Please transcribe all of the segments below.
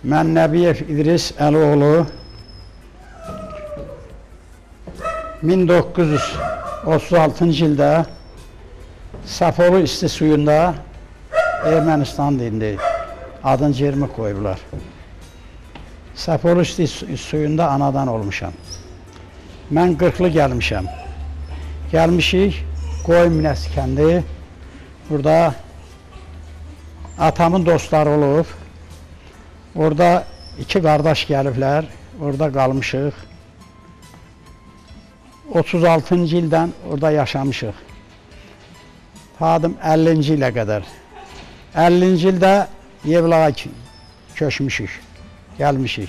Mən Nəbiyev İdris Əloğlu 1936-cı ildə Sapolu isti suyunda Ermənistan dilində adın Cermi qoyublar. Sapolu isti suyunda anadan olmuşam. Mən 40'lı gəlmişəm. Gəlmişik Qoyunminəs kəndi. Burada atamın dostları olub. Orada iki qardaş gəliblər. Orada qalmışıq. 36-cı ildən orada yaşamışıq. Tadım 50-ci ilə qədər. 50-ci ildə Yevlağa köçmüşük, gəlmişik.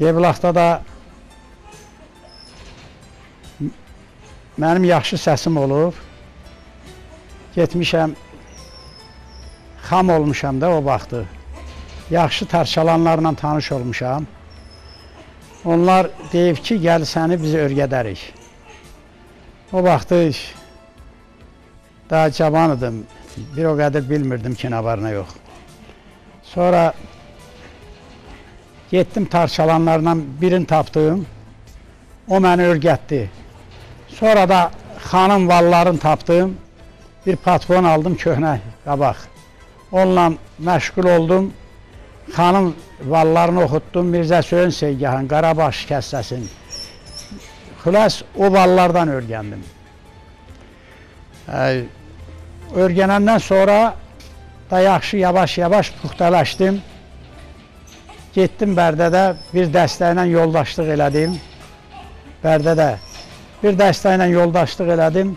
Yevlaqda da mənim yaxşı səsim olub. Getmişəm, xam olmuşam da o vaxtı. Yaxşı tarçalanlarla tanış olmuşam. Onlar deyib ki, gəl səni biz örgədərik. O vaxtı daha cavan idim. Bir o qədər bilmirdim ki, nə var, nə yox. Sonra getdim tarçalanlarla birini tapdım. O məni örgətdi. Sonra da xanım vallarını tapdım. Bir patron aldım köhnə qabaq. Onunla məşğul oldum. Xanım vallarını oxutdum. Mirzə Söyün Seygahın, Qarabaş kəssəsin. Xülas o vallardan örgəndim. Örgənəndən sonra da yaxşı yavaş-yavaş puxtalaşdım. Getdim Bərdədə bir dəstəklə yoldaşlıq elədim. Bərdədə bir dəstəklə yoldaşlıq elədim.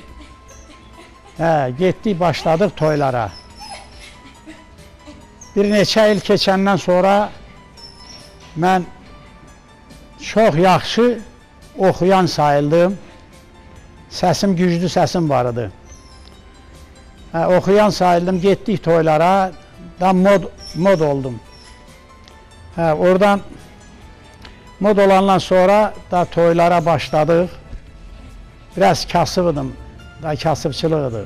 Getdik, başladıq toylara. Bir neçə il keçəndən sonra mən çox yaxşı oxuyan sayıldım. Səsim güclü səsim var idi. Oxuyan sayıldım, getdik toylara, da mod oldum. Oradan mod olandan sonra da toylara başladıq. Biraz kasıb idim, da kasıbçılıq idi.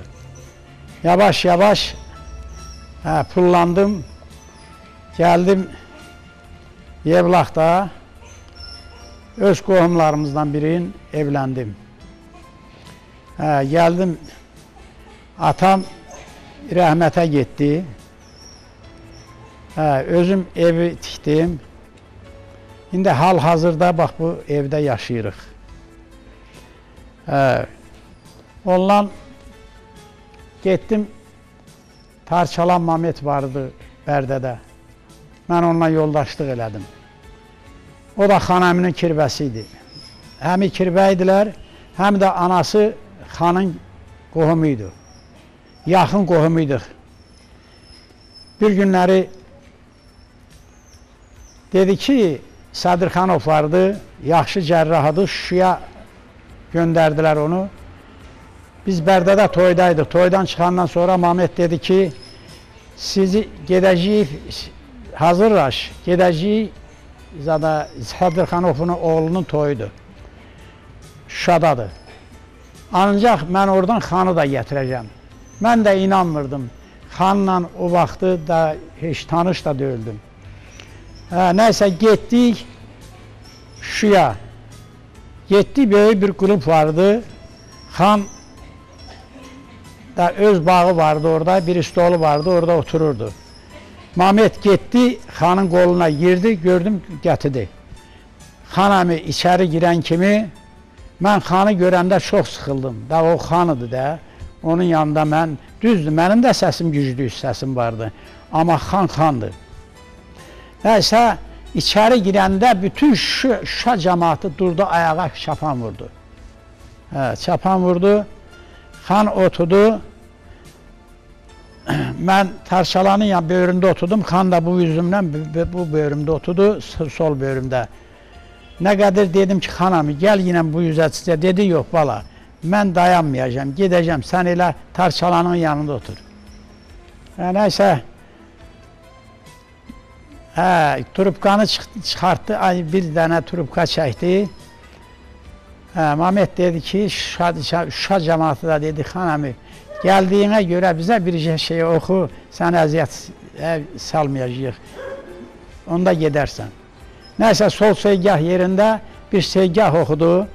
Yavaş-yavaş pullandım. Gəldim Yevlaqda öz qohumlarımızdan birin evləndim. Gəldim, atam rəhmətə getdi. Özüm evi tikdim. İndi hal-hazırda bax bu evdə yaşayırıq. Ondan getdim, Tarçalan Mamet vardı Bərdədə. Mən onunla yoldaşlıq elədim. O da xanəminin kirvəsi idi. Həmi kirvə idilər, həm də anası xanın qohumuydu. Yaxın qohumuyduk. Bir günləri dedi ki, Sədirxanov vardı, yaxşı cərrahıdır, Şuşaya göndərdilər onu. Biz Bərdədə toydaydıq. Toydan çıxandan sonra Mamet dedi ki, sizi gedəcəyik, hazırlaş, gedəcəyik, zada Sədirxanovun oğlunun toyudur. Şuşadadır. Ancaq mən oradan xanı da gətirəcəm. Mən də inanmırdım. Xanla o vaxtı da heç tanış da deyildim. Nəysə getdik Şuşaya. Getdik, böyük bir qrup vardı. Xan da öz bağı vardı orada, bir stolu vardı, orada otururdu. Mamet getdi, xanın qoluna girdi, gördüm, gətirdi. Xan əmi içəri girən kimi, mən xanı görəndə çox sıxıldım. Da o xanıdır da, onun yanında mən, düzdür, mənim də səsim güclü, səsim vardı. Amma xan xandır. Nəysə, içəri girəndə bütün Şuşa cəmaatı durdu, ayağa çapan vurdu. Çapan vurdu, xan oturdu. Mən Tarçalanın böyründə oturdum, xan da bu yüzümlə bu böyrümdə oturdu, sol böyrümdə. Nə qədər dedim ki, xanamı, gəl yenə bu yüzə sizə, dedi, yox bala, mən dayanmayacağım, gedəcəm, sən elə Tarçalanın yanında otur. Nəysə, trubkanı çıxartdı, bir dənə trubka çəkdi. Mamet dedi ki, Şuşa cəmaatı da dedi, xanamı, gəldiyinə görə bizə bir şey oxu, sən əziyyət salmayacaq. onda gedərsən. Nəysə, sol seygah yerində bir seygah oxudu.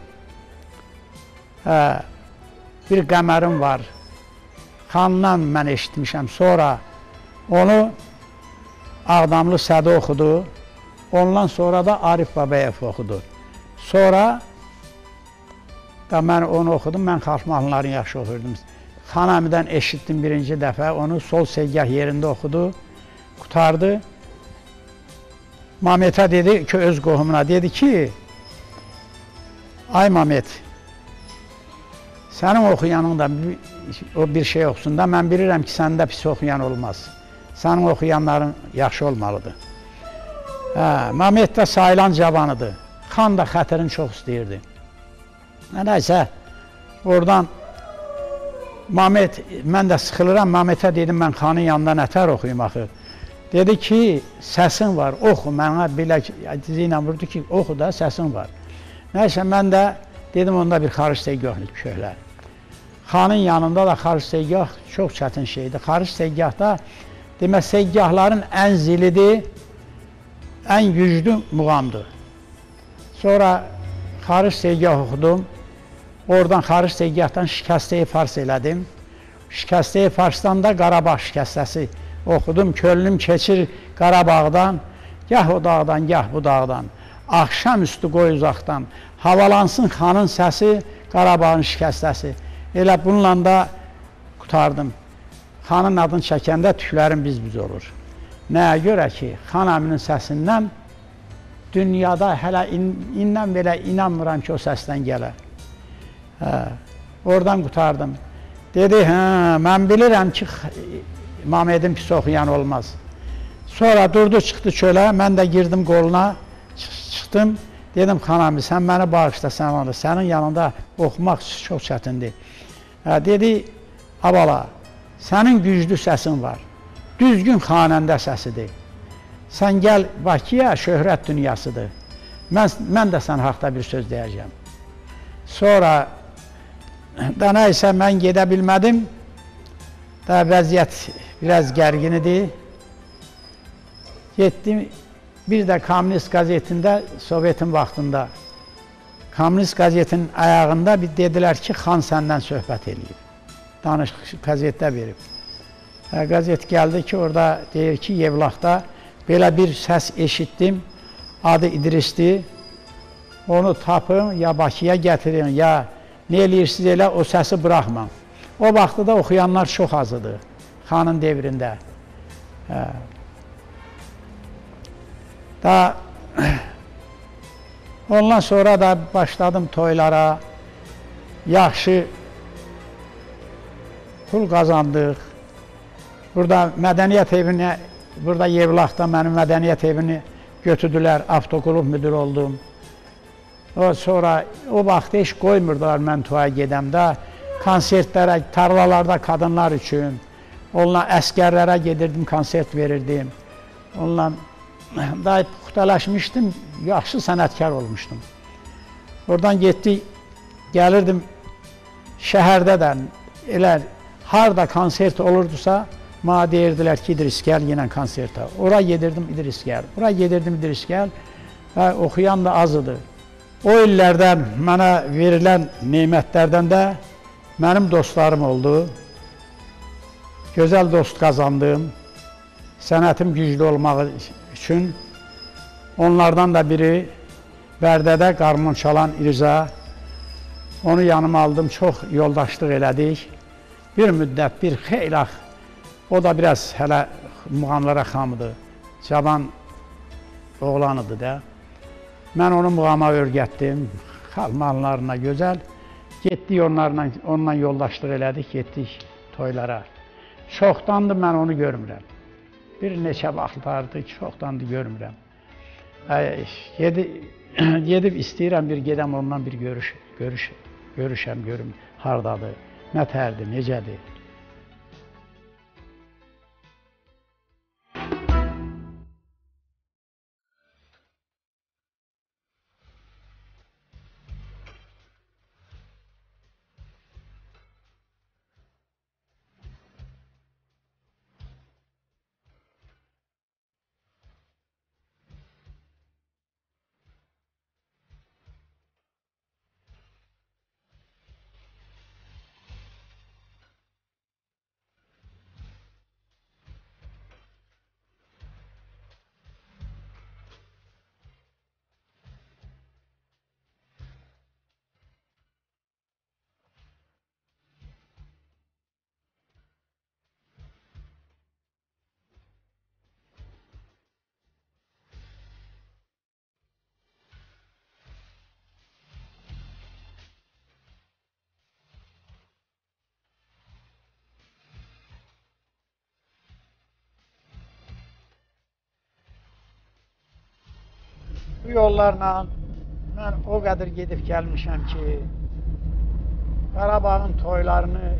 Bir qəmərim var. Xandan mən eşitmişəm. Sonra onu Ağdamlı Sədi oxudu. Ondan sonra da Arif Babayev oxudu. Sonra da mən onu oxudum. Mən xalq mahnılarını yaxşı oxurdum. Xanəmidən eşitdim birinci dəfə. Onu sol seygah yerində oxudu. Qutardı. Mametə dedi ki, öz qohumuna dedi ki, ay Mamet, sənin oxuyanın da o bir şey oxusun da, mən bilirəm ki, səndə pis oxuyan olmaz. Sənin oxuyanların yaxşı olmalıdır. Mamet də sayılan cavanıdır. Xan da xətrini çox istəyirdi. Nəysə, oradan Mamet, mən də sıxılıram, Mametə dedim, mən xanın yanında nətər oxuyum axı. Dedi ki, səsin var, oxu, mənə belə diziylə vurdu ki, oxu da, səsin var. Nəysə, mən də dedim, onda bir xarış seygah köhlər. Xanın yanında da xarış seygah çox çətin şeydir. Xarış seygahda, demək, seygahların ən zilidir, ən güclü muğamdır. Sonra xarış seygah oxudum. Oradan xarış seygahdan Şikəstəyi Fars elədim. Şikəstəyi Farsdan da Qarabağ şikəstəsi oxudum. Könlüm keçir Qarabağdan, gah o dağdan, gah bu dağdan. Axşam üstü qoy uzaqdan, havalansın xanın səsi, Qarabağın şikəstəsi. Elə bununla da qutardım. Xanın adını çəkəndə tüklərim biz-biz olur. Nəyə görə ki, xan əminin səsindən dünyada hələ indən belə inanmıram ki, o səsdən gələr. Oradan qutardım. Dedi, mən bilirəm ki, Mamedin pis oxuyan olmaz. Sonra durdu, çıxdı çölə, mən də girdim qoluna, çıxdım. Dedim, xanəmi, sən məni bağışla, sənin yanında oxumaq çox çətindir. Dedi, abala, sənin güclü səsin var, düzgün xanəndə səsidir. Sən gəl Bakıya, şöhrət dünyasıdır. Mən də sən haqda bir söz deyəcəm. Sonra da nəysə mən gedə bilmədim. Da vəziyyət biraz gərgin idi. Getdim, bir də Kommunist qazetində, Sovetin vaxtında, Kommunist qazetinin ayağında bir dedilər ki, xan səndən söhbət eləyib. Danış, qazetdə verib. Qazet gəldi ki, orada deyir ki, Yevlaxda belə bir səs eşitdim, adı İdrisdir. Onu tapın, ya Bakıya gətirin, ya nə eləyirsiniz elə, o səsi buraxma. O vaxtda da oxuyanlar çox azıdır, xanın devrində. Ondan sonra da başladım toylara, yaxşı pul qazandıq. Burada mədəniyyət evinə, burada Yevlaxda mənim mədəniyyət evini götürdülər, avtoklub müdürü oldum. Sonra o vaxt heç qoymurdular mən toya gedəmdə, konsertlərə, tarlalarda qadınlar üçün, onunla əskərlərə gedirdim, konsert verirdim. Onunla da puxtalaşmışdım, yaxşı sənətkar olmuşdum. Oradan getdik, gəlirdim şəhərdə də, elə harada konsert olurdusa, mənə deyirdilər ki, İdris gəl yenə konsertə. Ora gedirdim, İdris gəl. Ora gedirdim, İdris gəl və oxuyan da az idi. O illərdən mənə verilən neymətlərdən də mənim dostlarım oldu. Gözəl dost qazandım. Sənətim güclü olmağı üçün. Onlardan da biri Bərdədə qarmon çalan İrza. Onu yanıma aldım, çox yoldaşlıq elədik. Bir müddət, bir xeyli, o da biraz hələ muğamlara xamıdır. Cavan oğlanıdır da. Mən onu muğama örgətdim, xalq mahnılarına gözəl. Getdik onunla yoldaşlıq elədik, getdik toylara. Çoxdandır mən onu görmürəm. Bir neçə vaxtlardır, çoxdandır görmürəm. Gedib istəyirəm bir gedəm ondan bir görüşəm, görüm hardadır, nətərdir, necədir. Bu yollarla mən o qədər gedib gəlmişəm ki, Qarabağın toylarını,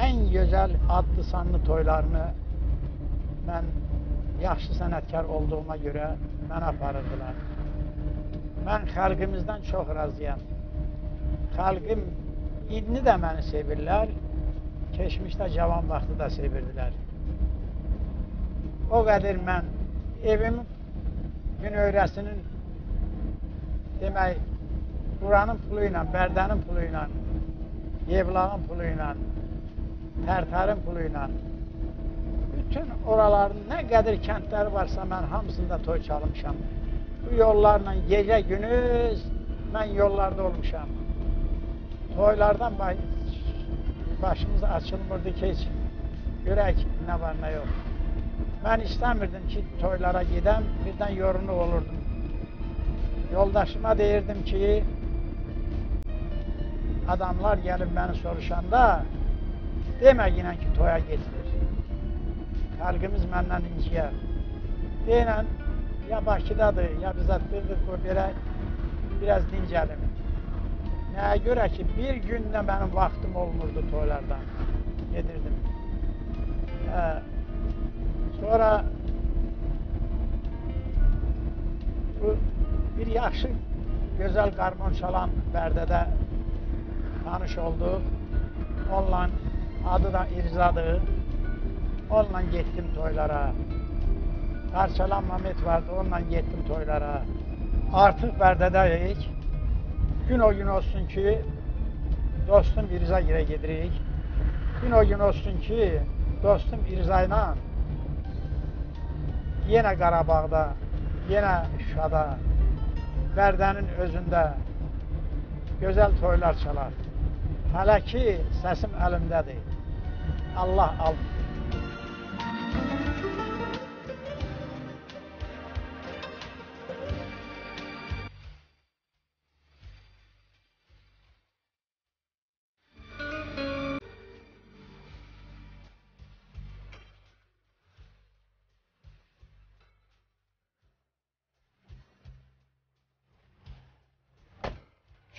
ən gözəl adlı sanlı toylarını mən yaxşı sənətkar olduğuma görə mənə aparırdılar. Mən xalqımızdan çox razıyam. Xalqım indi də məni sevirlər, keçmişdə cavan vaxtı da sevirdilər. O qədər mən evim gün öyrəsinin demək, buranın pulu ilə, Bərdənin pulu ilə, Yevlağın pulu ilə, Tərtərin pulu ilə, bütün oraların nə qədər kəndləri varsa mən hamısında toy çalmışam. Bu yollarla gecə gündüz mən yollarda olmuşam. Toylardan başımız açılmırdı ki, heç görək nə var nə yox. Mən istəmirdim ki, toylara gedəm, birdən yorulub olurdum. Yoldaşıma deyirdim ki, adamlar gəlib məni soruşanda, demə yine ki, toya getirir. Xalqımız məndən inciyər. Deyən, ya Bakıdadır, ya bizatdırdır, o belə biraz dincəlim. Nəyə görə ki, bir gündə mənim vaxtım olmurdu toylardan, gedirdim. Sonra bu bir yaxşı, gözəl qarmon çalan Bərdədə tanış olduq. Onunla, adı da İrzadır. Onunla getdim toylara. Qarçalan Mehmet vardı, onunla getdim toylara. Artıq Bərdədəyik. Gün o gün olsun ki, dostum İrza yerə gedirik. Gün o gün olsun ki, dostum İrza ilə yenə Qarabağda, yenə Şuşada, Bərdənin özündə gözəl toylar çalar. Hələ ki, səsim əlimdədir. Allah alır.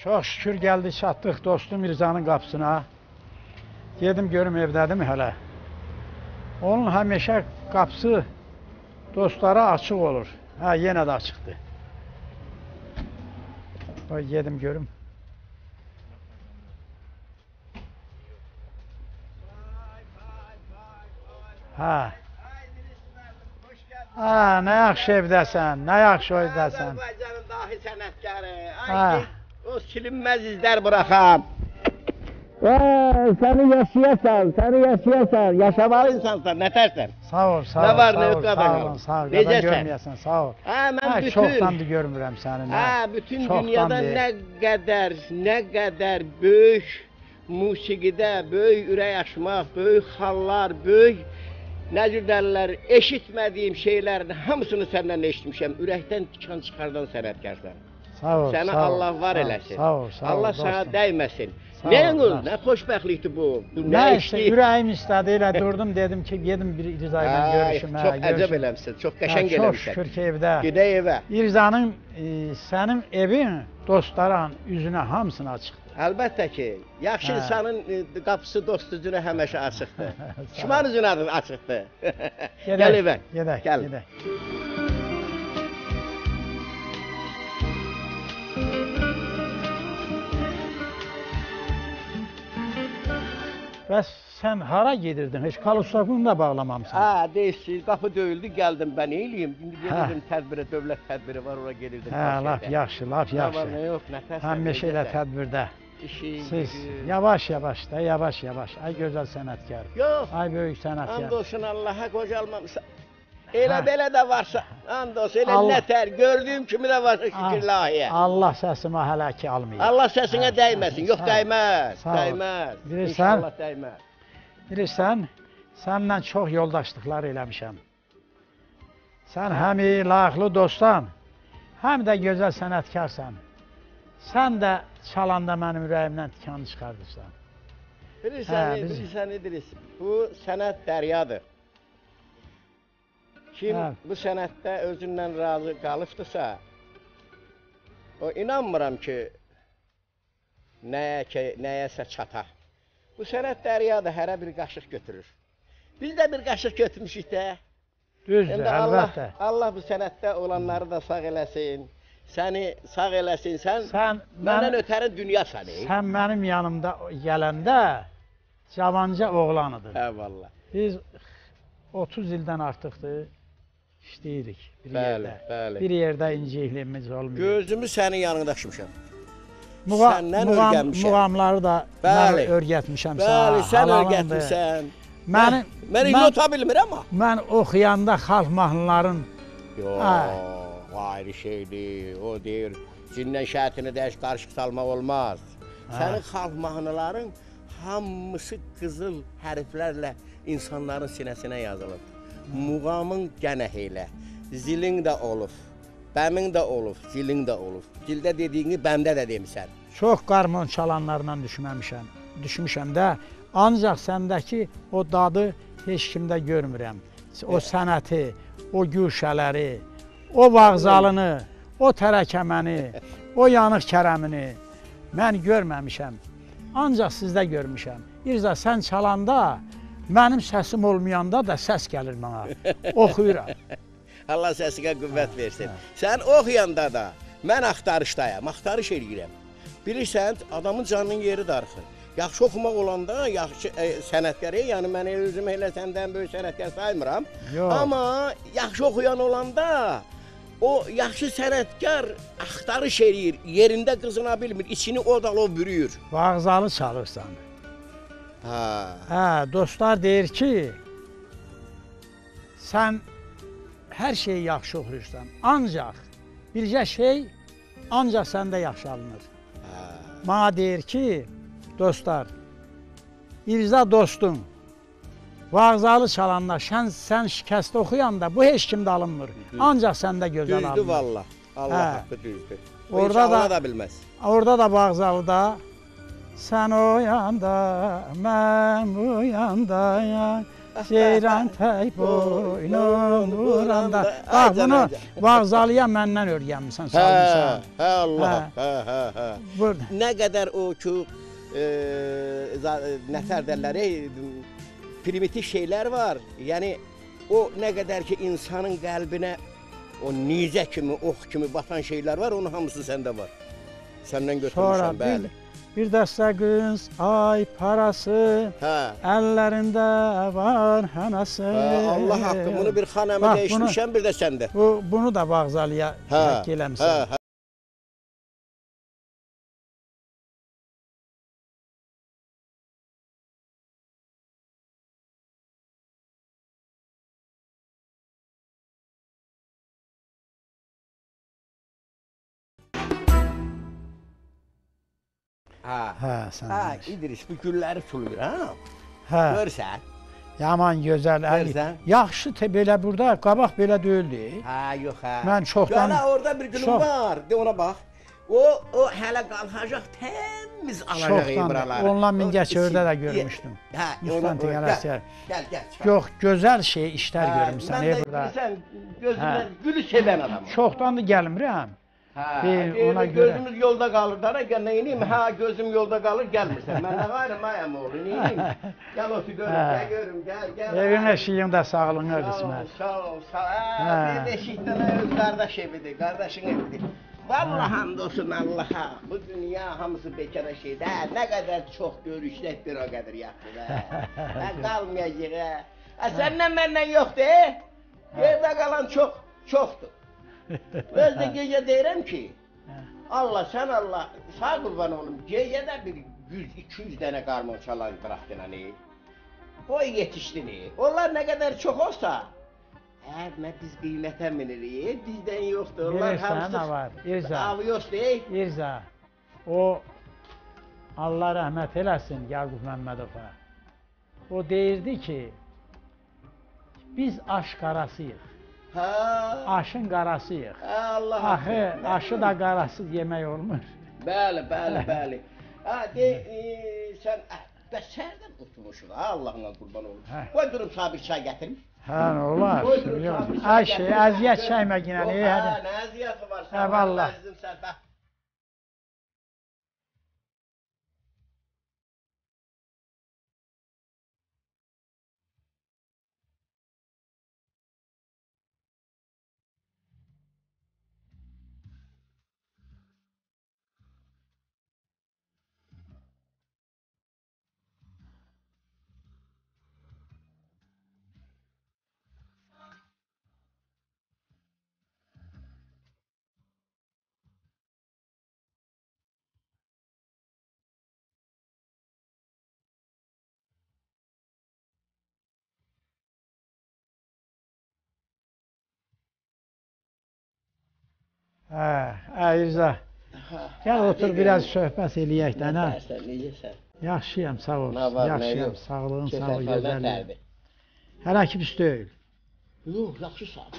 Çox şükür gəldik, çatdıq dostum İrzanın qapısına. Gedim görüm evdədir mi hələ. Onun həmişə qapısı dostlara açıq olur. Hə, yenə də açıqdır. Gedim görüm. Hə. Hə, nə yaxşı evdəsən, nə yaxşı evdəsən. Azərbaycanın dahi sənətkarı. Ay, o silinməz izlər bıraxam. Səni yaşayasan, yaşamalı insansan, nətərsən? Sağ ol, sağ ol. Nə var, nə yox sağ qadın? ol, sağ ol. Necəsən? Görməyəsən, sağ ol. Mən bütün... Çoxdandır görmürəm səni. Bütün dünyada nə qədər böyük musiqidə, böyük ürək açmaq, böyük hallar, böyük nə cür dəlilər, eşitmədiyim şeylərin hamısını səndən eşitmişəm. Ürəkdən tikan çıxardan sənətkarsan. Sağ ol, sənə sağ ol, Allah var eləsin. Sağ ol, sağ ol. Allah sana dəyməsin. Nə oldu? Nə xoşbəxtlikdir bu? Nə işte, ürəyim istədi, elə durdum, dedim ki, gedim bir İrza ilə görüşüm. Çox əcəb eləmişsin, çox qəşəng eləmişsin. Çox şükür ki, evdə. Gedək evə. İrzanın, sənin evin dostların üzünə hamısına açıqdır. Əlbəttə ki, yaxşı insanın qapısı dost üzünə həmişə açıqdır. Düşman üzünə açıqdır. Gəl evə. Gedək. Bəs sən hara gedirdin? Heç kalusakını da bağlamamışsan. Deyirsiz, qapı döyüldü, gəldim mən eləyim. İndi gedirdim tədbirə, dövlət tədbiri var, oraya gedirdim. Laf yaxşı, laf yaxşı. Nə var, nə yox, nətərsən? Həmişə elə tədbirdə. Siz yavaş da, yavaş. Ay gözəl sənətkar. Yox. Ay böyük sənətkar. And olsun Allaha qocalmamısan. Elə belə də varsa, and olsun, elə nətər, gördüyüm kimi də varsa şükür lahiyə. Allah səsimi hələ ki almayıb. Allah səsinə dəyməsin, yox dəyməz, dəyməz. İnşallah dəyməz. Bilirsən, səninlə çox yoldaşlıqlar eləmişəm. Sən həm layıqlı dostsan, həm də gözəl sənətkarsan. Sən də çalanda mənim ürəyimdən tikanı çıxardırsan. Bilirsən İdris, bu sənət dəryadır. Kim bu sənətdə özündən razı qalıbdırsa, O inanmıram ki, nəyəsə çata. Bu sənət dəryadır, hərə bir qaşıq götürür. Biz də bir qaşıq götürmüşük də. Düzdür, əlbəttə. Allah bu sənətdə olanları da sağ eləsin. Səni sağ eləsin, Sən məndən ötəri dünya səni. Sən mənim yanımda gələndə cavanca oğlanıdın. Hə, valla. Biz 30 ildən artıqdır işləyirik bir yerdə. Bəli. Bir yerdə incəliklərimiz olmuyor. Gözümü sənin yanında açmışam. Səndən öyrənmişəm. Muğamları da mən öyrətmişəm sənə. Bəli, sən öyrətmişsən. Mən nota bilmirəm amma. Mən oxuyanda xalq mahnıların ayrı şeydir. O deyir, cindən şəhətini dəş qarışıq salmaq olmaz. Sənin xalq mahnıların hamısı qızıl hərflərlə insanların sinəsinə yazılıb. Muğamın gənəhi ilə, zilin də olub, bəmin də olub, zilin də olub. Dildə dediyini bəmdə də demisən. Çox qarmon çalanlarla düşmüşəm də, ancaq səndəki o dadı heç kimdə görmürəm. O sənəti, o güşələri, o vağzalını, o tərəkəməni, o yanıq kərəmini mən görməmişəm. Ancaq sizdə görmüşəm. İrza, sən çalanda, mənim səsim olmayanda da səs gəlir mənə. Oxuyuram. Allah səsinə qüvvət versin. Sən oxuyanda da mən axtarışdayam, axtarış eləyirəm. Bilirsən, adamın canının yeri darıxır. Yaxşı oxumaq olanda, yaxşı sənətkar, yəni mən özüm elə səndən böyük sənətkar saymıram. Amma yaxşı oxuyan olanda, o yaxşı sənətkar axtarış eləyir, yerində qızına bilmir, içini o da o bürüyür. Vağzalı çalırsan. Dostlar deyir ki, sən hər şeyi yaxşı oxuyursan, ancaq bircə şey ancaq səndə yaxşı alınır. Mənə deyir ki, dostlar, İrza dostum, vağzalı çalanda, sən şikəst oxuyanda bu heç kimdə alınmır. Ancaq səndə gözəl alınır. Düzdür valla, Allah haqqı düzdür. Orada da bilməz. Orada da vağzalıda, sən oyanda, mən uyanda, Ceyran tək boynun vuranda. Bax, bunu vağzalıya məndən öyrənmişsən, salmışsan. Hə, Allah, nə qədər o ki, nətər dərlər, primitiv şeylər var. Yəni, o nə qədər ki, insanın qəlbinə o nizə kimi, ox kimi batan şeylər var, onun hamısı səndə var. Səndən götürmüşəm, bəli. Bir dəstə qız, ay parası, əllərində var hənası. Allah haqqı, bunu bir xanəmə dəyişmişəm, bir də səndə. Bunu da vağzalıya həkk eləmişsən. İdris, bu gülləri sulur, görsən? Yaman gözəl, yaxşı belə burada, qabaq belə deyildi. Yox, mən çoxdan... Gələ, orada bir gülüm var, de ona bax. O hələ qalxacaq, təmiz alacaq İmraları. Onunla Mingəçevirdə də görmüşdüm. Müstəntiq Ələsiyər. Gəl. Yox, gözəl şey, işlər görmüşsən. Mən də bilirsən, gözümdən gülü sevən adamım. Çoxdan da gəlmirəm. Gözümüz yolda qalır da, neyiniyim? Gözüm yolda qalır, gəlmirsən. Mən nə qayrım, ayam oğlu, neyiniyim? Gəl otur, görüm, gəl. Evin eşiyim də sağlığına qismət. Sağ ol. Bir eşikdən öz qardaş evidir, qardaşın evidir. Vallahi hamdolsun Allaha, bu dünya hamısı bekara şeydir. Nə qədər çox görüşləkdir, o qədər yaxdır. Qalmayacaq. Səndən məndən yoxdur, yerdə qalan çoxdur. Özdə gecə deyirəm ki, Allah, sən Allah, sağ qurban olum, gecədə bir 100-200 dənə qarmon çalan qıraxdınanı, qoy yetişdini. Onlar nə qədər çox olsa, biz qiymətə minirik, bizdən yoxdur. Bilirsən, nə var? İrza, o, Allah rəhmət eləsin Yaqub Məmmədova, o deyirdi ki, biz aşqarasıyıq. Aşın qarasıyıq. Axı, aşı da qarasız yemək olmur. Bəli. Sən, bəs sərdən qutulmuşsun, Allahına qurban olun. Qoy durum sabir çay gətirim. Nə olar? Əziyyət çəkmə ginəni. Nə əziyyəti var, sən var, əzizim sən. İrza. Gəl otur biraz söhbət eləyək də, nə? Necəsən? Yaxşıyam, sağ ol. Nə var, nə Yaxşıyam, yox? sağlığın, sağ ol, Keyfin gözəlliyin. tərdir. Hələ ki pis deyil. Yox, yaxşısan.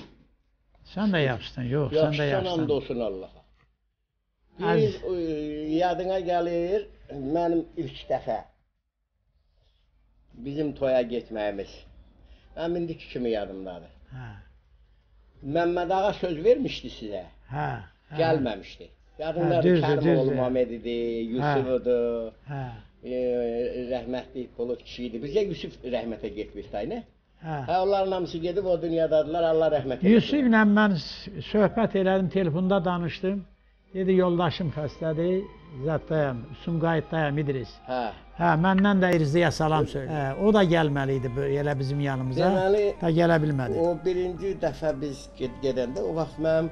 Sən də yaxşısan, yox, sən də Yaxşısan, and yaxşısan. olsun Allaha. Bir yadına gəlir, mənim ilk dəfə bizim toya getməyimiz. Mənim indiki kimi yadımdadır. Hə, Məmməd ağa söz vermişdi sizə, hə. gəlməmişdi. Yadındadır, düzdür, Kərim düzdür. oğlu Məmməd idi, Yusuf idi, Hə, rəhmətli Polad kişi idi. Bizə Yusuf rəhmətə getmişdi, nə? hə. Hə, onların hamısı gedib o dünyadadılar, Allah rəhmət eləsin. Yusuf'la mən söhbət elədim, telefonda danışdım. Dedi, yoldaşım xəstədir, zətdəyəm, Sumqayıtdayam, İdris. Hə. Hə, məndən də İrzəyə salam söyle. Hə, o da gəlməli idi elə bizim yanımıza. Deməli, da gələ bilmədi. o birinci dəfə biz gedəndə, o vaxt mənim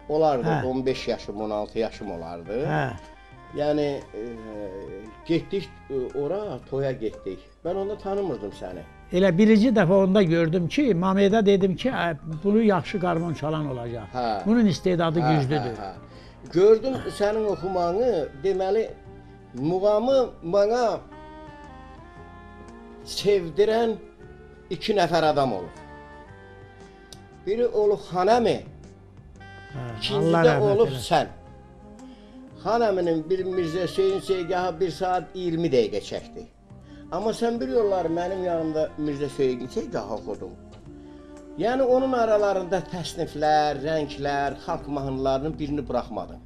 olardı, Hə. 15 yaşım, 16 yaşım olardı. Hə, Yəni, getdik ora, toya getdik. Mən onda tanımırdım səni. elə birinci dəfə onda gördüm ki, Mamedə dedim ki, bunu yaxşı qarmon çalan olacaq. Hə. Bunun istedadı güclüdür. Gördüm sənin oxumanı, deməli, muğamı bana sevdirən iki nəfər adam olur. Biri olub Xanəmi, Hə, ikinci Allah də rəhmət olub eləsin. sən. Xanəminin bir Mirzə Hüseyin Seygahı 1 saat 20 dəqiqə çəkdi. Amma sən bir yolları mənim yanımda Mirzə Hüseyin Seygahı oxudun. Yəni onun aralarında təsniflər, rənglər, xalq mahnılarının birini buraxmadın.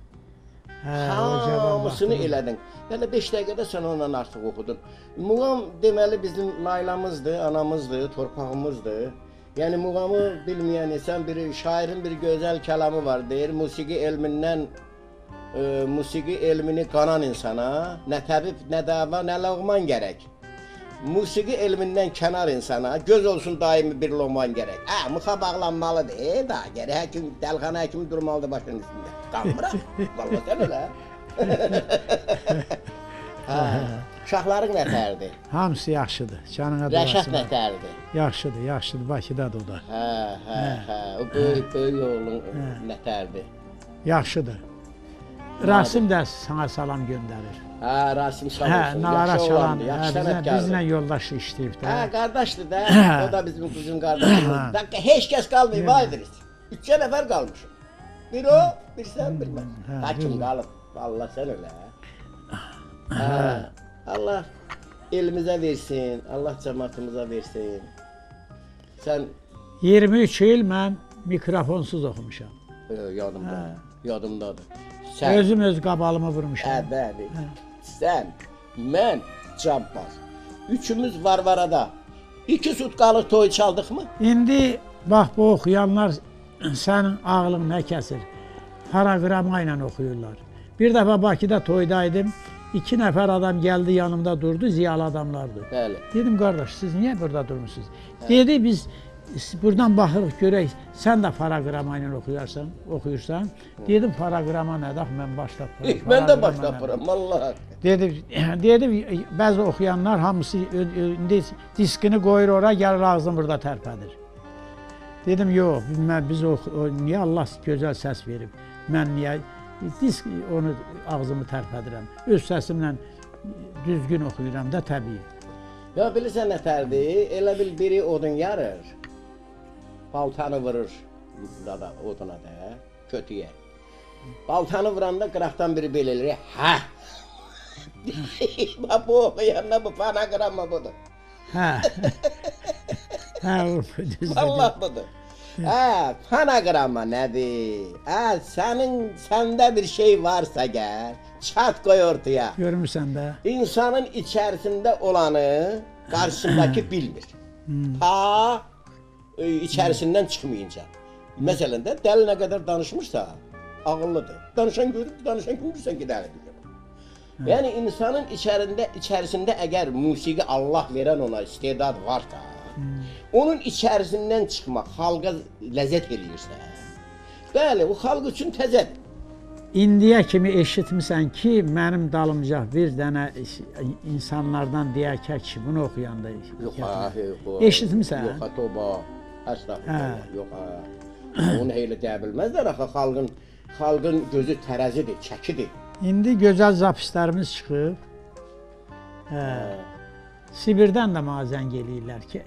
Hə, o cavab Hamısını vaxtı. elədin. Yəni 5 dəqiqədə sən ondan artıq oxudun. Muğam deməli bizim laylamızdır, anamızdır, torpağımızdır. Yəni muğamı bilməyən insan bir şairin bir gözəl kəlamı var, deyir, musiqi elmini qanan insana nə təbib, nə dava, nə loğman gərək. Musiqi elmindən kənar insana göz olsun daimi bir loğman gərək. Muxa bağlanmalıdır, da gərək həkim, dəlxana həkimi durmalıdır başının üstündə. Qanmıraq, vallahi sən ölə. Uşaqların nətərdir? Hamısı yaxşıdır. Canına Rəşad duasın. nətərdir? Yaxşıdır, yaxşıdır. Bakıdadır o da. O böyük oğlun nətərdir? Yaxşıdır. Rasim də sana salam göndərir. Rasim sağ Hə, olsun. nara Yaxşı çalan, olandı, yaxşı sənətkardır. bizlə yoldaş işləyib də. Qardaşdır da, o da bizim qızın qardaşımız. Heç kəs qalmayıb, aydırız. 3 nəfər qalmışıq. Bir o, bir sən, bir mən. Hakim qalıb, vallahi sən ölə. Allah elimizə versin, Allah cəmatımıza versin. Sən 23 il mən mikrofonsuz oxumuşam. yadımdadır. Özüm öz qabalımı vurmuşam. Bəli. Sən, mən, Cabbas. Üçümüz Varvarada 2 sutkalıq toy çaldıq mı? İndi bax bu oxuyanlar sənin ağlın nə kəsir? Paraqrama ilə oxuyurlar. Bir dəfə Bakıda toydaydım. 2 nəfər adam gəldi yanımda durdu, ziyalı adamlardı. Bəli. Dedim qardaş, siz niyə burada durmusunuz? Dedi biz buradan baxırıq görək, sən də paraqrama ilə oxuyursan. Dedim paraqrama nədir? Mən başladım. Mən də başladım, vallahi. Dedi bəzi oxuyanlar hamısı indi diskini qoyur ora, gəlir ağzını burada tərpədir. Dedim yox, biz niyə Allah gözəl səs verib? Mən niyə disk onu ağzımı tərpədirəm? Öz səsimlə düzgün oxuyuram da təbii. Ya bilirsən nətərdir? Elə bil biri odun yarır. Baltanı vurur oduna da, kötüyə. Baltanı vuranda qıraqdan biri belə eləyir. Hə! Bu oxuyanla bu panaqrama budur. Hə. Hə, düzdür. Allah budur. Panaqrama nədir? Səndə bir şey varsa gəl, çat qoy ortaya. Görmürsən də. İnsanın içərisində olanı qarşısındakı bilmir. Ta içərisindən çıxmayınca. Məsələn də dəli nə qədər danışmışsa, ağıllıdır. Danışan görüb, danışan görürsən ki, dəlidir. Yəni insanın içərisində əgər musiqi Allah verən ona istedad varsa, onun içərisindən çıxmaq, xalqa ləzzət eləyirsə, bəli, o xalq üçün təzədir. İndiyə kimi eşitmisən ki, mənim dalımca bir dənə insanlardan deyək ki, bunu oxuyanda. Yox, eşitmisən? Yox, toba, əstəğfurullah, yox. Onu elə deyə bilməzlər axı xalqın Xalqın gözü tərəzidir, çəkidir. İndi gözəl zapislərimiz çıxıb. Sibirdən də mənə zəng eləyirlər ki,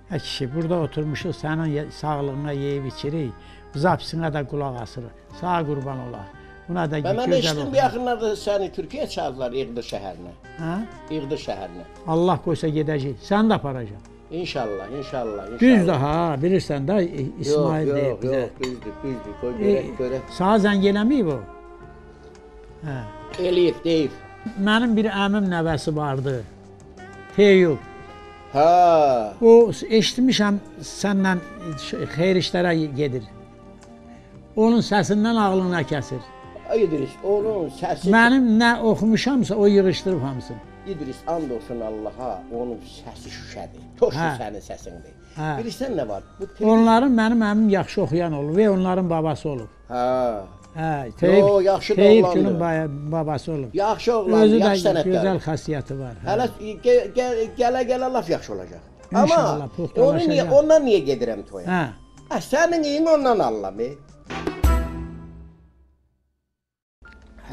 kişi, burada oturmuşuq, sənin sağlığına yeyib içirik, zapisinə də qulaq asırıq, sağa qurban olaq. Buna da gözəl Mən eşitdim bir yaxınlarda səni Türkiyə çağırdılar İğdır şəhərinə. İğdır şəhərinə. Allah qoysa gedəcək, səni də aparacaq. İnşallah, inşallah. Düzdür ha, bilirsən də İsmail deyib bizə. Yox, düzdür, qoy görək. Sağa zəng eləməyib o? Eləyib, deyib. Mənim bir əmim nəvəsi vardı, Teyub. O, eşitmişəm səndən xeyir işlərə gedir. Onun səsindən ağlına kəsir. İdris, onun səsi... Mənim nə oxumuşamsa, o yığışdırıb hamısını. İdris, and olsun Allaha, onun səsi şüşədir. Toşu sənin səsindir. Bilirsən nə var? Onların, mənim əmim yaxşı oxuyan olub və onların babası olub. Teyib günün babası olub. Yaxşı oğlan, yaxşı sənətkar. Özü də gözəl xasiyyəti var. Hələ gələ laf yaxşı olacaq. Amma ondan niyə gedirəm toya? Sənin iyin ondan Allah'ım.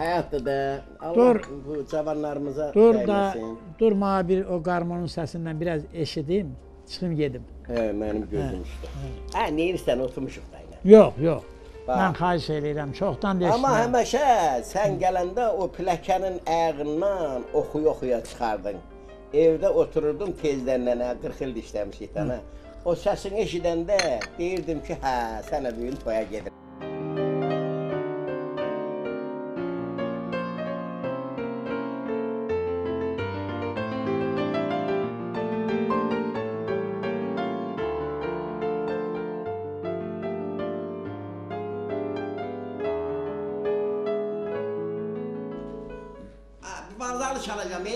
Həyatda da Allah bu cavanlarımıza dəyməsin. Dur, mənə bir o qarmonun səsindən biraz eşidim, çıxım gedim. Mənim gözüm üstə. Neyirsən, oturmuşuq da ilə. Yox. Mən xahiş edirəm, çoxdan deşdim. Amma həməşə sən gələndə o pləkənin ayağından oxuya çıxardın. Evdə otururdum tezdən nənə, 40 ildir işləmişik dənə. O səsini eşidəndə deyirdim ki, sənə bu gün toya gedir. Bardağı çalacağım,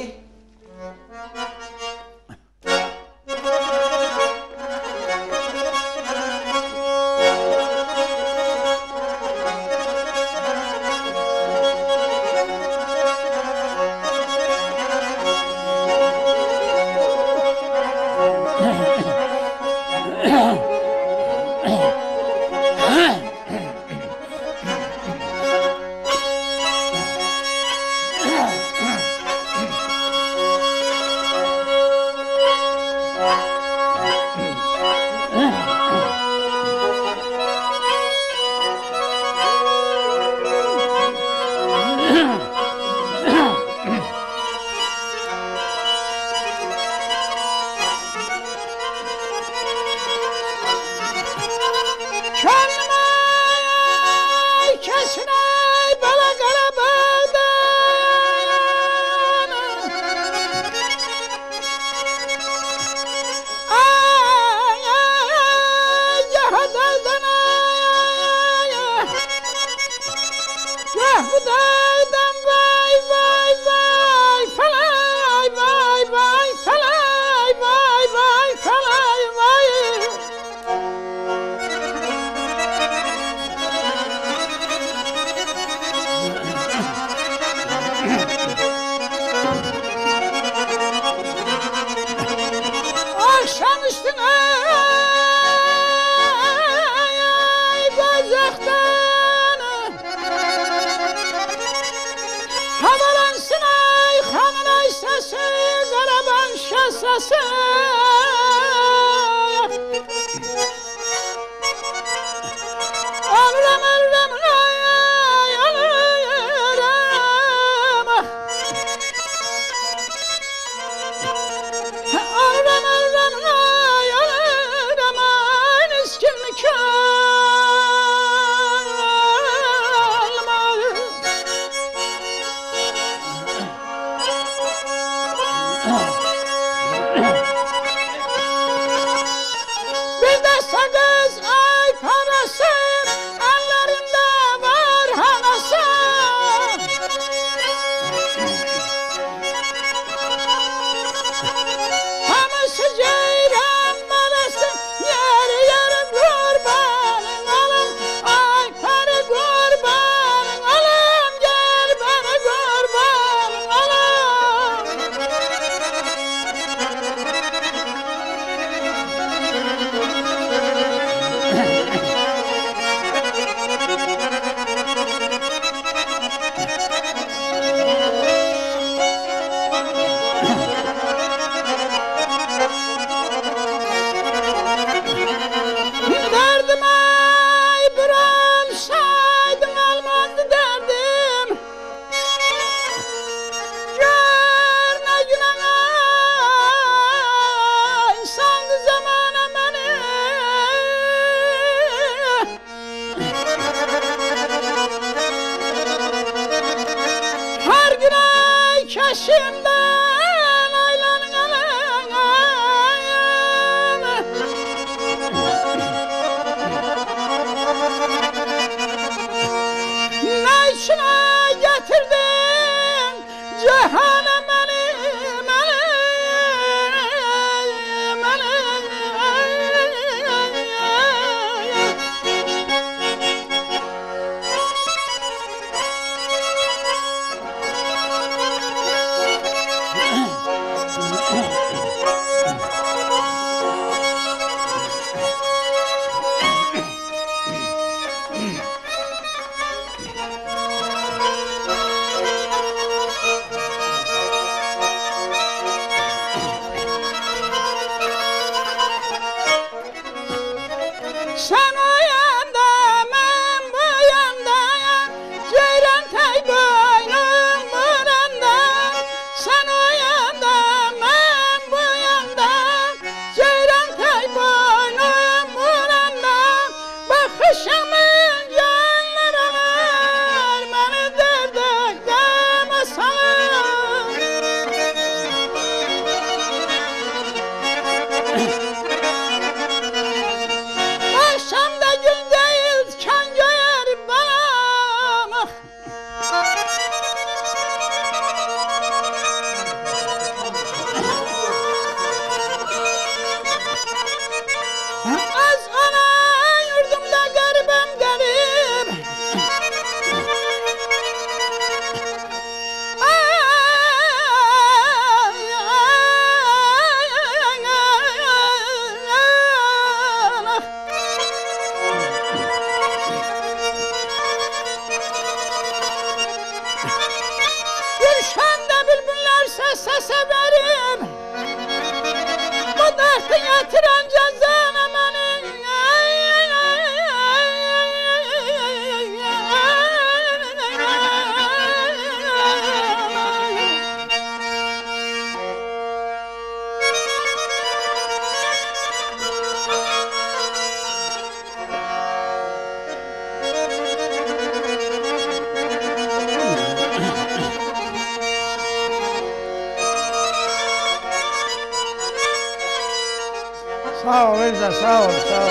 Sağ ol Rıza, sağ ol, sağ ol.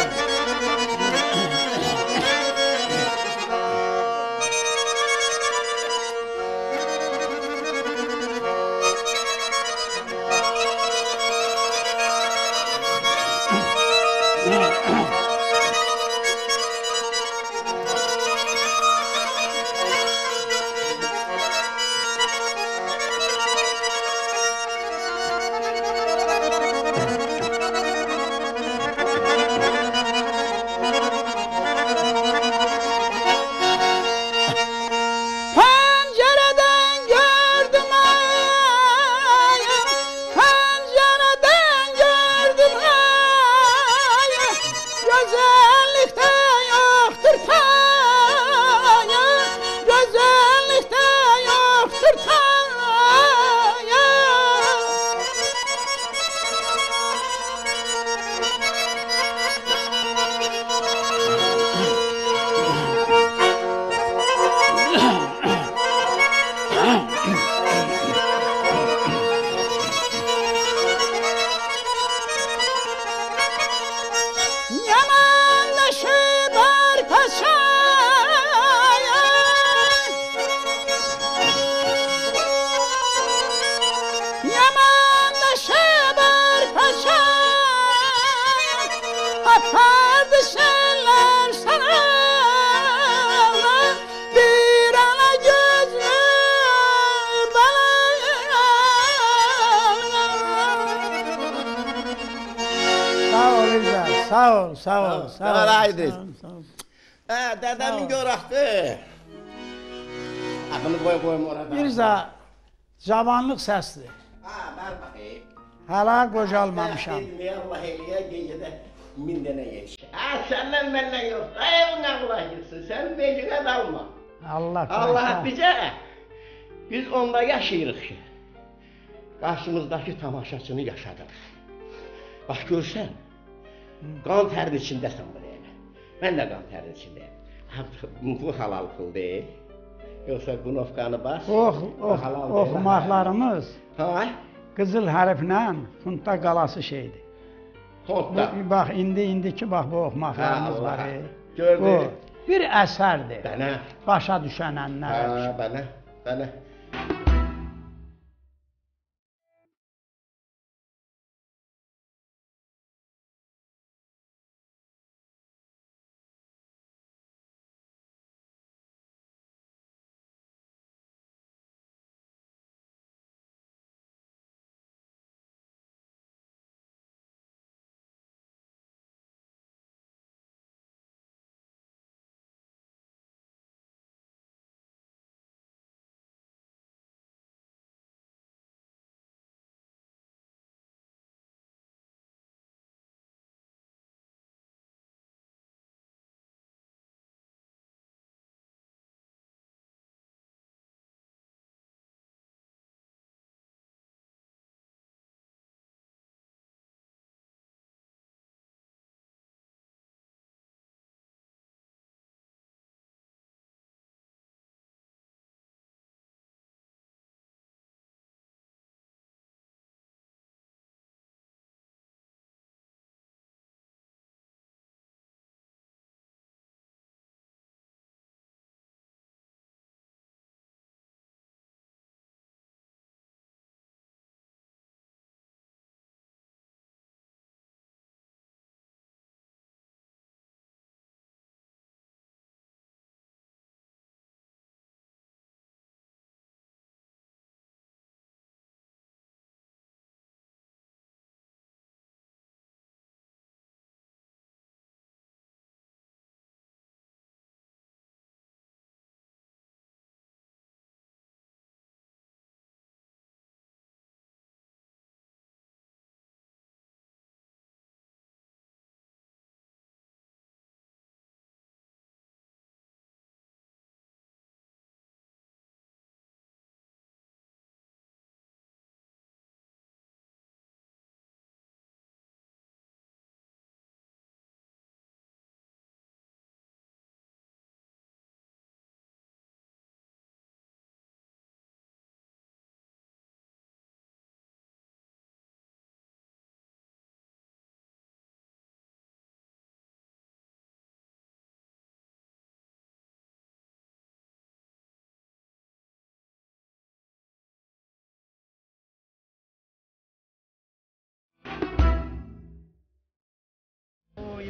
Pencereden gördüm ayım, pencereden gördüm ayım, güzellikte yoktur payım, güzellikte yoktur payım. Yamanlaşır var paşaya, yamanlaşır var paşaya, apardı şeyler sarayla, bir ana gözlü balaya. Sağ ol Rıza, sağ ol, sağ ol, sağ ol. Qaraydı. Sağ ol, sağ ol. Dədəmin görəxdi. Adını qoyum orada. Rıza, cavanlıq səsdir. Ver baxayım. Hələ qocalmamışam. Allah eləyə gecədə 1000 dənə yeş. Səndən məndən yox. Evinə qulaq girsin. Sən vecigə dalma. Allah Allah qoysa. bizə, biz onda yaşayırıq ki, qarşımızdakı tamaşaçını yaşadırıq. Bax görsən, qan tərin içindəsən buraya. Mən də qan tərin içindəyəm. Bu halal pul deyil. Yoxsa qunovkanı bas. Oxumaqlarımız Ha? qızıl hərflə Funta qalası şeydir. Fontda. Bax, indiki bax bu oxumaqlarımız var. Gördün. Bu bir əsərdir. Bənə. Başa düşənənlər. Bənə.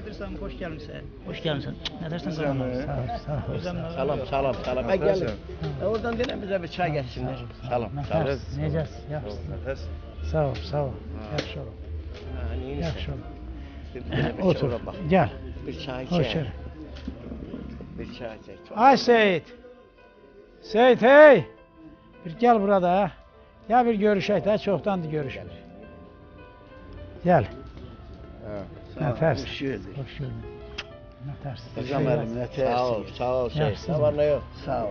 İdris abi hoş gelmişsin. Hoş gelmişsin. Ne dersin kazanlar? Sağ ol. Salam. Ben geldim. Oradan dedim bize bir çay geçsinler. Salam. Necəsən? Yaxşısın? Sağ ol. Yaxşı ol. Yaxşı ol. Otur. Gel. Bir çay Otur. çek. Bir çay çek. Ay Seyit. Seyit hey. Bir gel burada. Ya bir görüşək də, çoxdandır görüşmür. Gel. Ne tersin? Hoş geldin. Hoş geldin. Ne tersin? Hocam elim ne tersin? Sağ ol. Yaxşısın. Ne var ne yok? Sağ ol.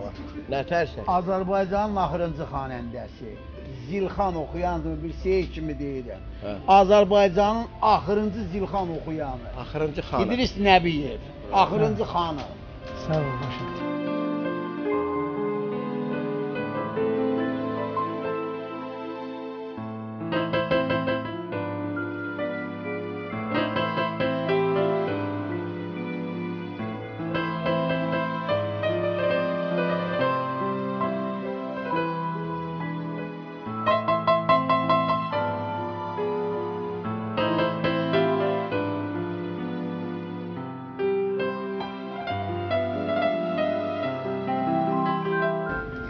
Ne tersin? Azərbaycanın axırıncı xanəndəsi. Zilxan oxuyan bir şey kimi deyirəm. Hə. Azərbaycanın axırıncı zilxan oxuyanı. Axırıncı xanım. İdris Nəbiyev. Axırıncı xanı. Sağ ol. Hoş geldin.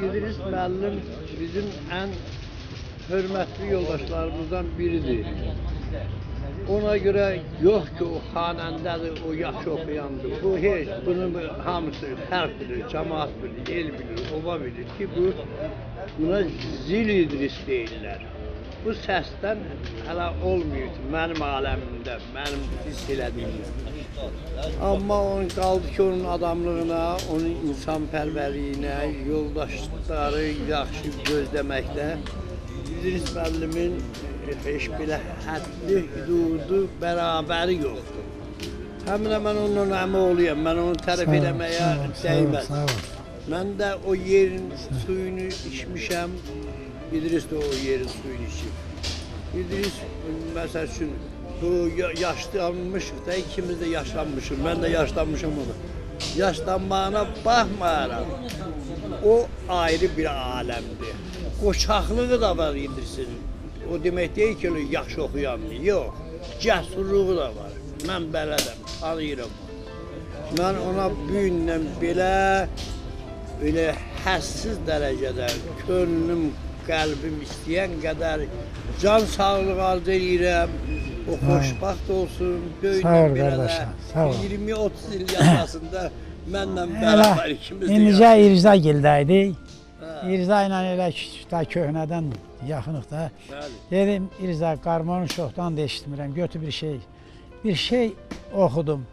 İdris müəllim bizim ən hörmətli yoldaşlarımızdan biridir. Ona görə yox ki, o xanəndədir, o yaxşı oxuyandır. Bu heç, bunun hamısı xalq bilir, cəmaat bilir, el bilir, ova bilir ki, buna Zil İdris deyirlər. Bu səsdən hələ olmuyor mənim aləmimdə, mənim hiss elədiyimdə. Amma onun qaldı ki, onun adamlığına, onun insanpərvərliyinə, yoldaşları yaxşı gözləməkdə İdris müəllimin heç belə həddi, hüdudu, bərabəri yoxdur. Həm də mən onun əmi oluyam, mən onu tərif eləməyə dəyməz. Mən də o yerin suyunu içmişəm, İdris də o yerin suyunu içib. İdris, məsəl üçün, bu yaşlanmışıq da, ikimiz də yaşlanmışıq, mən də yaşlanmışım onu. Yaşlanmağına baxmayaraq, o ayrı bir aləmdir. Qoçaqlığı da var İdrisin. O demək deyil ki, yaxşı oxuyandır, yox. Cəsurluğu da var. Mən bələdəm, tanıyıram. Mən ona bu gündən belə həssiz dərəcədə könlüm, qəlbim istəyən qədər can sağlığı arzu edirəm. O xoşbaxt olsun, böyüdən belə də 20-30 il yaşasında mənlə bərabər ikimiz də İndicə İrza gildəydik. İrza ilə elə köhnədən yaxınıq da. Dedim İrza, qarmonun çoxdan da eşitmirəm, götür bir şey oxudum.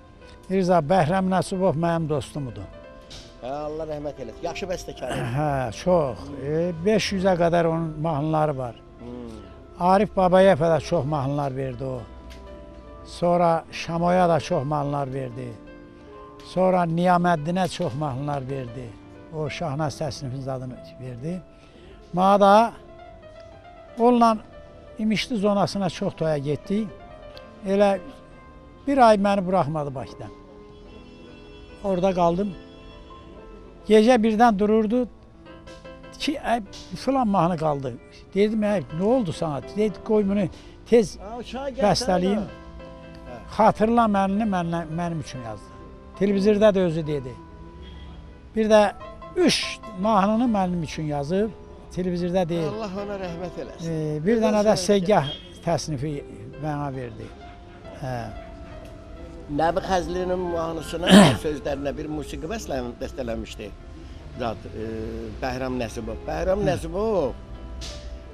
İrza, Bəhrəm Nəsibov mənim dostumdur. Allah rəhmət eləsin. Yaxşı bəstəkar. Hə, çox. 500-ə qədər onun mahnıları var. Arif Babayevə də çox mahnılar verdi o. Sonra Şamoya da çox mahnılar verdi. Sonra Niyaməddinə çox mahnılar verdi. O Şahnaz təsnifin adını verdi. Mənə da onunla İmişli zonasına çox toya getdik. Elə bir ay məni buraxmadı Bakıdan. Orada qaldım. Gecə birdən dururdu ki, filan mahnı qaldı. Dedim, nə oldu sana? Dedi, qoy bunu tez bəstəliyim. Xatırla mənini mənim üçün yazdı. Televizorda da özü dedi. Bir də 3 mahnını mənim üçün yazıb, televizorda deyil. Allah ona rəhmət eləsin. Bir dənə də Segah təsnifi mənə verdi. Nəbi Xəzlinin mahnısına sözlərinə bir musiqi bəstələmişdi. Bəhrəm Nəsibov. Bəhrəm Nəsibov,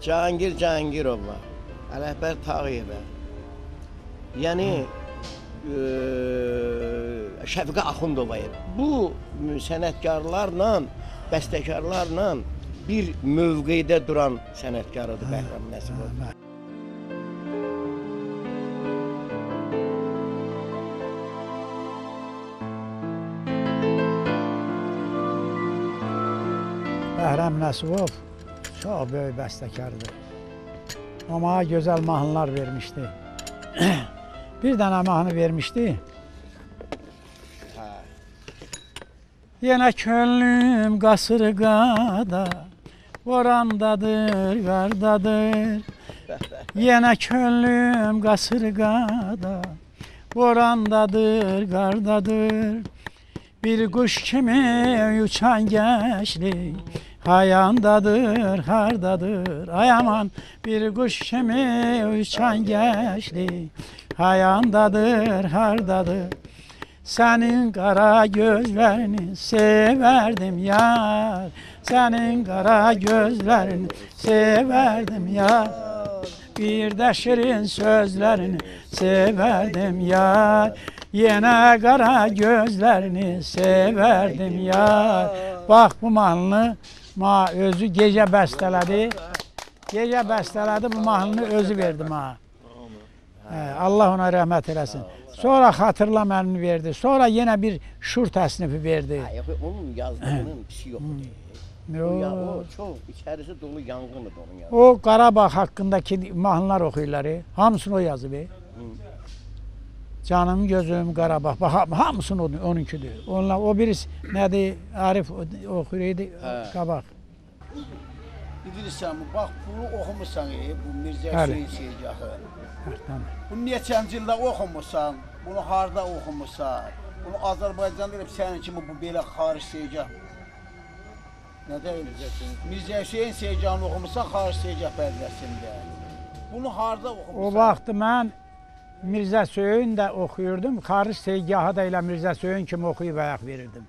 Cahangir Cahangirova, Ələkbər Tağıyevə, yəni Şəfiqə Axundovaya. Bu sənətkarlarla, bəstəkarlarla bir mövqedə duran sənətkarıdır Bəhrəm Nəsibov. Bəhrəm Nəsibov çox böyük bəstəkardır. Amma gözəl mahnılar vermişdi. Bir dənə mahnı vermişdi. Yenə könlüm qasırğada, borandadır, qardadır. Yenə könlüm qasırğada, borandadır, qardadır. Bir kuş kimi uçan gençlik hayandadır, hardadır. Ay aman bir kuş kimi uçan gençlik hayandadır, hardadır. Senin kara gözlerini severdim yar. Senin kara gözlerini severdim yar. Bir de şirin sözlerini severdim yar. Yine kara gözlerini severdim yar. Bak bu mahnını özü gece bəstələdi. Gece bəstələdi, bu mahnını özü verdim ha. Allah ona rəhmət eləsin. Sonra xatırla mənini verdi. Sonra yenə bir şur təsnifi verdi. Onun yazdığının bir şey yoktu. O çok içerisi dolu yangındı onun yazdığı. O Qarabağ haqqındakı mahnılar oxuyurlar. Hamısını o yazıb. Canım gözüm Qarabağ. Bax hamısını onunkidir. Onlar o birisi nədir? Arif oxuyurdu qabaq. Bilirsən, bax bunu oxumusan, bu Mirzə Hüseyin Seycahı. Bunu neçənci ildə oxumusan, bunu harda oxumusan, bunu Azərbaycanda deyib sənin kimi bu belə xaric Seycah. Nə deyil? Mirzə Hüseyin Seycahını oxumusan, xaric Seycah bədləsində. Bunu harda oxumusan? O vaxt mən Mirzə Söyün də oxuyurdum. Xaric Seycahı da elə Mirzə Söyün kimi oxuyub ayaq verirdim.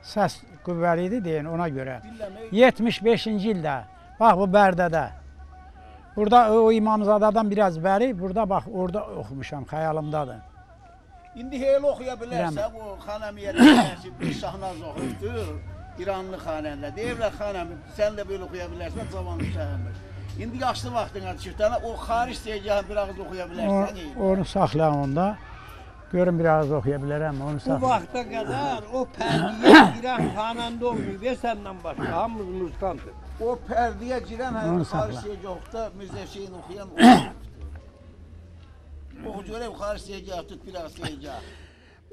Səs qüvvəli idi deyin ona görə. 75-ci ildə, bax bu Bərdədə. Burada o İmamzadadan biraz bəri, burada bax orada oxumuşam, xəyalımdadır. İndi elə oxuya bilərsən, o xanəmiyyədə bir Şahnaz oxuyubdur, İranlı xanəndə. Deyirlər xanəmi, sən də belə oxuya bilərsən, zamanı səhəmir. İndi yaşlı vaxtına çıxdana o xaric Seycahı bir ağız oxuya bilərsən. Onu saxlayam onda. Görün bir ağız oxuya bilərəm, onu saxlayam. Bu vaxta qədər o pərdiyə girən xanəndə olmuyor və səndən başqa, hamımız muzkandır. O pərdiyə girən xaric Seycahda Mirzə Hüseyin oxuyan oxu görək, xaric Seycah tut bir ağız Seycah.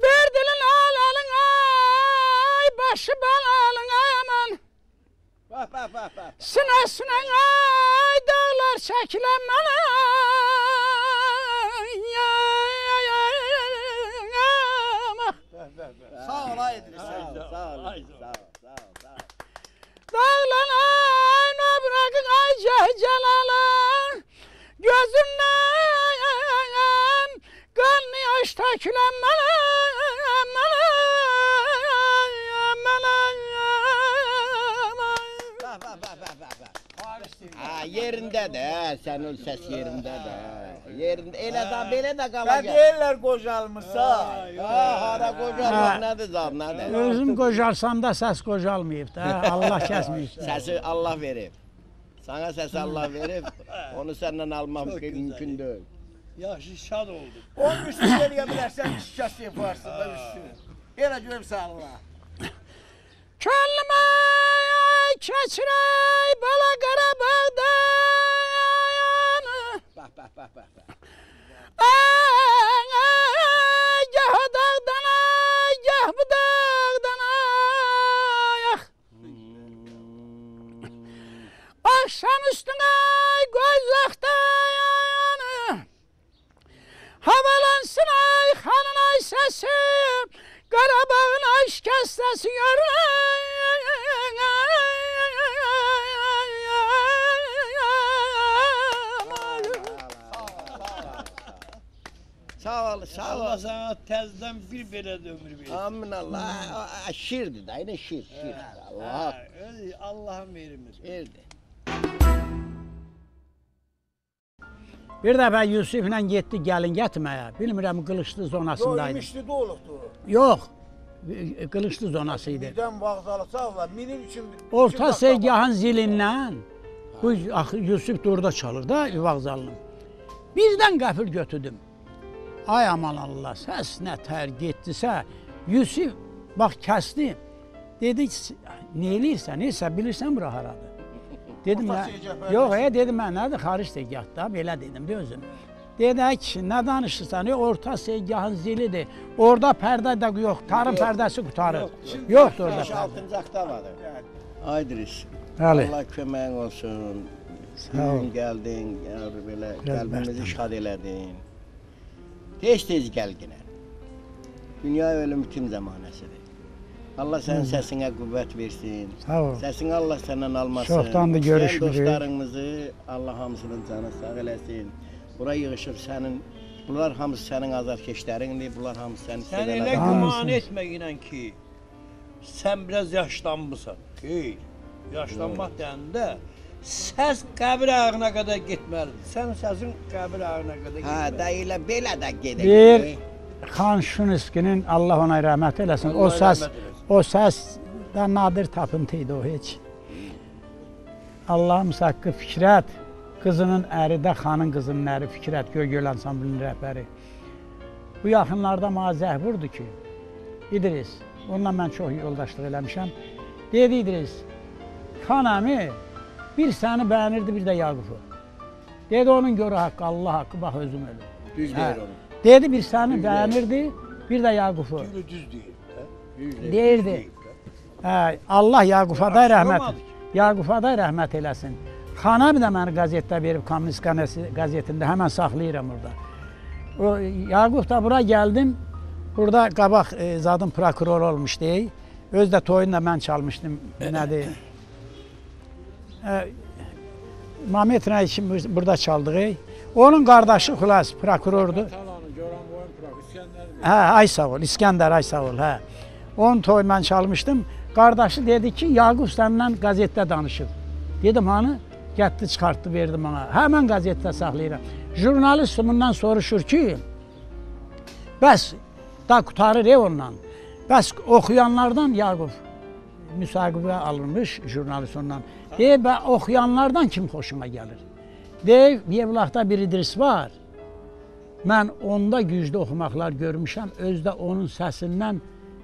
Berdilin alalın ay, başı balalın ay aman. Sinəsinə ay, dağlar çəkilən mənə. Sağ ol ay İdris, sağ ol. Dağlan ay, nöbrəqin ay, cəlalın. Gözümdən qanlı yaş tökülən mənə. Yerində də, sən ol səs yerində də. Yerində, elə də, belə də qalacaq. Sən deyirlər qocalmışsan. Hara qocalmaq, nədir zar, nədir? Özüm qocalsam da səs qocalmayıb da, Allah kəsməyib. Səsi Allah verib. Sana səsi Allah verib, onu səndən almaq mümkün deyil. Yaxşı, şad oldum. Onun üstünü eləyə bilərsən, şikəst yaparsın da üstünü. Elə görürsən Allah. Könlümə keçirək bala Qarabağdan. Bax. Gah o dağdan ay, gah bu dağdan ay. Akşam üstüne gözlükten havalansın ay hanın ay sesi, Qarabağın aşk kestesi görün. Sağ ol. Allah sana təzdən bir belə də ömür verir. Amin Allah. Şirdir də, yine şir. Allah. Allah'ın verimiz. Verdi. Bir dəfə Yusiflə getdi gəlin getməyə. Bilmirəm Qılıçlı zonasındaydı. Doymuşdu, doluqdu. Yox, Qılıçlı zonası idi. Birdən vağzalı sağla, minir üçün... Orta Seygahın zilindən bu Yusif də orada çalır da vağzalını. Birdən qəfil götürdüm. Ay aman Allah, səs nə tər getdisə, Yusif bax kəsdi. Dedi, nə eləyirsən, neysə bilirsən bura haradır. Dedim, yox, dedim, mən nədir, xaric Seygahda, belə dedim, özüm. Dedi ki, nə danışırsan, Orta Seygahın zilidir. Orada pərdə də yox, tarım pərdəsi qutarır. Yoxdur orada pərdə. 6-cı oktavadır. Aydris, Bəli. Allah köməyin olsun. Sağ ol. Bugün gəldin, belə Biraz qəlbimizi bəxtəm. şad elədin. Tez gəl yenə. Dünya ölüm bitim zamanəsidir. Allah sənin səsinə qüvvət versin. Sağ ol. Səsini Allah səndən almasın. Çoxdandır görüşmürük. Sən dostlarımızı Allah hamısının canı sağ eləsin. Bura yığışıb bunlar hamısı sənin azarkeşlərindir, bunlar hamısı səni Sən sevən elə adamlar. güman etməklə ki, sən biraz yaşlanmısan. Xeyr, yaşlanmaq deyəndə səs qəbir ayağına qədər getməlidir. Sən səsin qəbir ayağına qədər Hə, getməlidir. da elə belə də Bir gedək. Xan Şuniskinin Allah ona rəhmət eləsin. Allah rəhmət eləsin. O səs də nadir tapıntı idi o heç. Allah'ımız haqqı Fikrət, qızının əri də xanın qızının əri Fikrət, Göygöl ansamblinin rəhbəri. Bu yaxınlarda mənə zəh vurdu ki, İdris, onunla mən çox yoldaşlıq eləmişəm. Dedi İdris, xan əmi bir səni bəyənirdi, bir də Yaqubu. Dedi onun görə haqqı, Allah haqqı, bax özüm ölüm. Düz deyir onu. Dedi bir səni bəyənirdi, bir də Yaqubu. Düz deyir. Düz Deyirdi. Hə, Allah Yaquba da rəhmət eləsin. Xana bir də məni qəzetdə verib, Kommunist qəzetində, həmən saxlayıram orada. O, Yaqub da bura gəldim, burada qabaq zadım prokuror olmuşdu. Öz də toyunda mən çalmışdım, nədir? Mehmet Rəisin burada çaldığı. Onun qardaşı xilas prokurordur. Hə, ay sağ ol, İskəndər ay sağ ol, hə. Onun toyunu mən çalmışdım. Qardaşı dedi ki, Yaqub səndən qəzetdə danışıb. Dedim, hanı? Gətdi, çıxartdı, verdi bana. Həmən qəzetdə saxlayıram. Jurnalist bundan soruşur ki, bəs, da qutarır ondan. Bəs oxuyanlardan Yaqub müsaqibə alınmış jurnalist ondan. Deyib, oxuyanlardan kim xoşuma gəlir? Deyib, Yevlaxda bir İdris var. Mən onda güclü oxumaqlar görmüşəm, özdə onun səsindən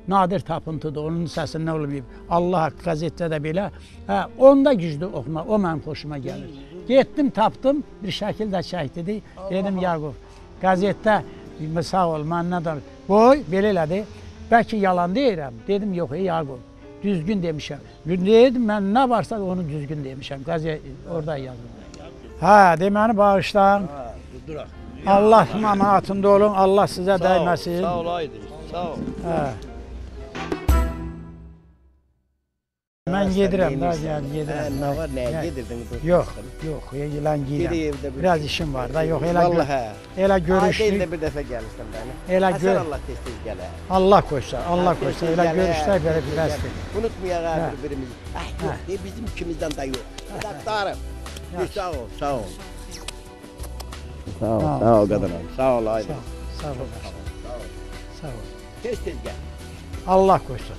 nadir tapıntıdır, onun səsindən olmayıb. Allah haqqı qəzetdə də belə. Hə, onda güclü oxumaq, o mənim xoşuma gəlir. Getdim, tapdım, bir şəkil də çəkdi. Dedim, Yaqub, qəzetdə, sağ ol, məndən danış. Boy, belə elədi. Bəlkə yalan deyirəm. Dedim, yox, Yaqub, düzgün demişəm. Dedim, mən nə varsa onu düzgün demişəm. Qəzet orada yazdım. Hə, deməli bağışlayın. Allah məmanatında olun, Allah sizə dəyməsin. Sağ ol, Aydın, sağ ol. Hə. Mən gedirəm da, yəni gedirəm. Nə var, nəyə gedirdin? Yox, yox, ilən gedirəm. Biraz işim var da, yox, elə görüşdük. Ayda bir dəfə gəlirsən bəni. Həsən Allah tez-tez gələr. Allah qoysa, elə görüşlər belə biləsdir. Unutmayaq bir-birimizi. Yox, bizim ikimizdən də yox. Darım. Sağ ol, sağ ol. Sağ ol qadınım, sağ ol Aydın. Sağ ol. Tez-tez gəl. Allah qoysa.